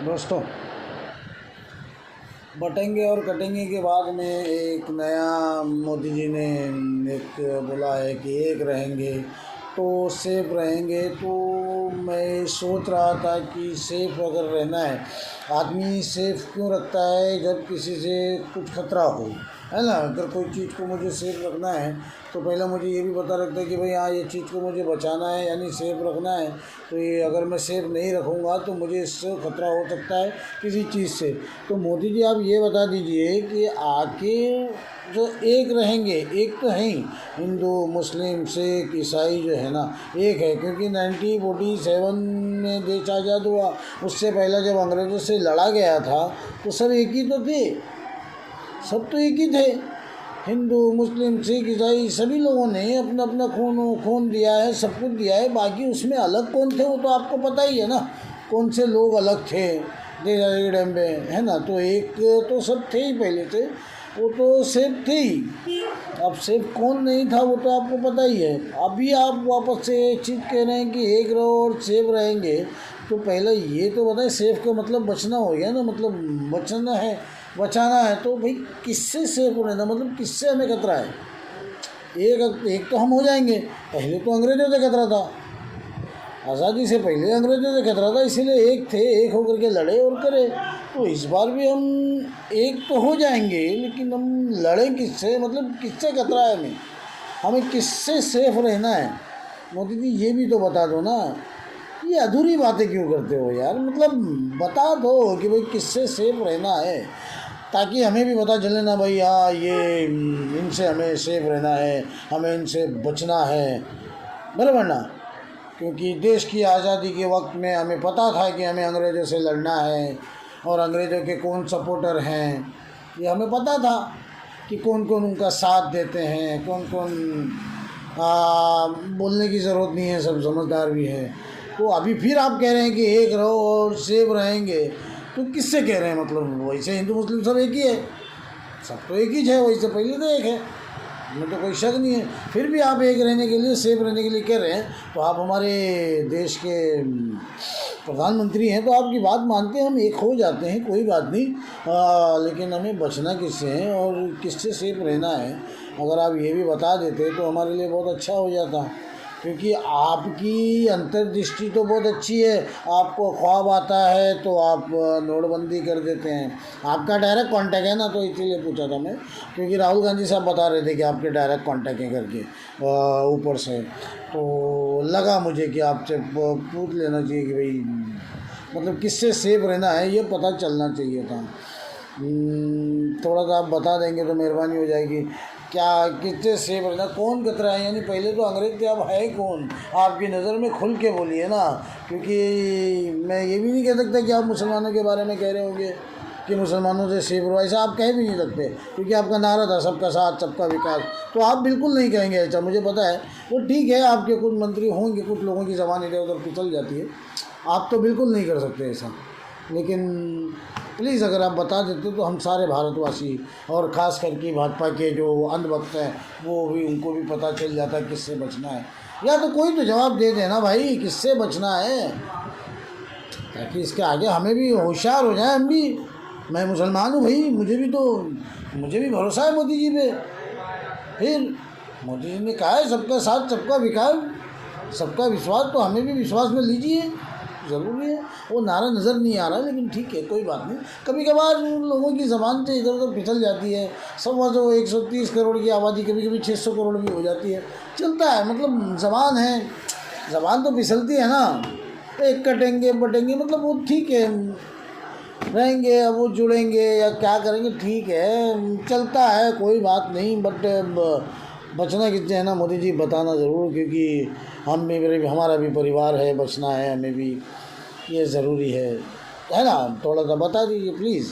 दोस्तों, बटेंगे और कटेंगे के बाद में एक नया मोदी जी ने एक बोला है कि एक रहेंगे तो सेफ रहेंगे। तो मैं सोच रहा था कि सेफ अगर रहना है, आदमी सेफ क्यों रखता है जब किसी से कुछ खतरा हो, है ना। अगर कोई चीज़ को मुझे सेफ रखना है तो पहले मुझे ये भी पता लगता है कि भाई हाँ, ये चीज़ को मुझे बचाना है यानी सेफ रखना है। तो ये अगर मैं सेफ नहीं रखूँगा तो मुझे इससे खतरा हो सकता है किसी चीज़ से। तो मोदी जी आप ये बता दीजिए कि आखिर जो एक रहेंगे, एक तो हैं ही, हिंदू मुस्लिम सिख ईसाई जो है ना, एक है। क्योंकि 1947 में देश आज़ाद हुआ, उससे पहले जब अंग्रेज़ों से लड़ा गया था तो सब एक ही तो थे, सब तो एक ही थे। हिंदू मुस्लिम सिख ईसाई सभी लोगों ने अपना अपना खून दिया है, सब कुछ दिया है। बाकी उसमें अलग कौन थे वो तो आपको पता ही है ना, कौन से लोग अलग थे देश आज़ादी टाइम पे, है ना। तो एक तो सब थे ही पहले से, वो तो सेफ थे ही। अब सेफ कौन नहीं था वो तो आपको पता ही है। अभी आप वापस से एक चीज़ कह रहे हैं कि एक रहो और सेफ रहेंगे। तो पहले ये तो बताएं, सेफ का मतलब बचना हो गया ना, मतलब बचना है, बचाना है। तो भाई किससे सेफ रहना, मतलब किससे हमें खतरा है। एक तो हम हो जाएंगे, पहले तो अंग्रेज़ों से खतरा था, आज़ादी से पहले अंग्रेज़ों से खतरा था, इसीलिए एक थे, एक होकर के लड़े और करे। तो इस बार भी हम एक तो हो जाएंगे, लेकिन हम लड़ें किससे, मतलब किससे खतरा है हमें किससे सेफ रहना है। मोदी जी ये भी तो बता दो ना, ये अधूरी बातें क्यों करते हो यार। मतलब बता दो कि भाई किससे सेफ रहना है, ताकि हमें भी पता चले ना भाई हाँ ये इनसे हमें सेफ रहना है, हमें इनसे बचना है, बराबर ना। क्योंकि देश की आज़ादी के वक्त में हमें पता था कि हमें अंग्रेज़ों से लड़ना है और अंग्रेज़ों के कौन सपोर्टर हैं, ये हमें पता था कि कौन कौन उनका साथ देते हैं, कौन कौन बोलने की ज़रूरत नहीं है, सब समझदार भी है। तो अभी फिर आप कह रहे हैं कि एक रहो और सेफ रहेंगे, तो किससे कह रहे हैं। मतलब वैसे हिंदू मुस्लिम सब एक ही है, सब तो एक ही है, वैसे पहले तो एक है, इसमें तो कोई शक नहीं है। फिर भी आप एक रहने के लिए, सेफ रहने के लिए कह रहे हैं। तो आप हमारे देश के प्रधानमंत्री हैं, तो आपकी बात मानते हैं, हम एक हो जाते हैं, कोई बात नहीं। लेकिन हमें बचना किससे है और किससे सेफ रहना है, अगर आप ये भी बता देते तो हमारे लिए बहुत अच्छा हो जाता। क्योंकि आपकी अंतर्दृष्टि तो बहुत अच्छी है, आपको ख्वाब आता है तो आप नोटबंदी कर देते हैं। आपका डायरेक्ट कांटेक्ट है ना, तो इसीलिए पूछा था मैं, क्योंकि राहुल गांधी साहब बता रहे थे कि आपके डायरेक्ट कांटेक्ट है करके ऊपर से। तो लगा मुझे कि आपसे पूछ लेना चाहिए कि भाई मतलब किससे सेफ रहना है, ये पता चलना चाहिए था। थोड़ा सा आप बता देंगे तो मेहरबानी हो जाएगी। क्या किससे सेफ रहना, कौन खतरा है, यानी पहले तो अंग्रेज़ थे, अब है कौन आपकी नज़र में, खुल के बोलिए ना। क्योंकि मैं ये भी नहीं कह सकता कि आप मुसलमानों के बारे में कह रहे होंगे कि मुसलमानों से सेफ रहो, ऐसा आप कह भी नहीं सकते, क्योंकि आपका नारा था सबका साथ सबका विकास। तो आप बिल्कुल नहीं कहेंगे ऐसा, मुझे पता है। वो ठीक है, आपके कुछ मंत्री होंगे, कुछ लोगों की ज़बान इधर उधर फिसल जाती है, आप तो बिल्कुल नहीं कर सकते ऐसा। लेकिन प्लीज़ अगर आप बता देते तो हम सारे भारतवासी और ख़ास करके भाजपा के जो अंधभक्त हैं वो भी, उनको भी पता चल जाता किससे बचना है। या तो कोई तो जवाब दे देना भाई किससे बचना है, ताकि इसके आगे हमें भी होशियार हो जाए। हम भी, मैं मुसलमान हूँ भाई, मुझे भी भरोसा है मोदी जी पे। फिर मोदी जी ने कहा है सबका साथ सबका विकास, सबका विश्वास, तो हमें भी विश्वास में लीजिए, ज़रूरी है। वो नारा नज़र नहीं आ रहा, लेकिन ठीक है, कोई बात नहीं। कभी कभार लोगों की ज़बान से इधर उधर फिसल जाती है। सब वह जो 130 करोड़ की आबादी, कभी कभी 600 करोड़ भी हो जाती है, चलता है। मतलब ज़बान है, ज़बान तो फिसलती है ना। एक कटेंगे बटेंगे, मतलब वो ठीक है, रहेंगे, अब वो जुड़ेंगे या क्या करेंगे, ठीक है, चलता है, कोई बात नहीं। बट बचना किससे है ना, मोदी जी बताना ज़रूर, क्योंकि हम भी, हमारा भी परिवार है, बचना है हमें भी, ये ज़रूरी है ना। थोड़ा सा बता दीजिए प्लीज़।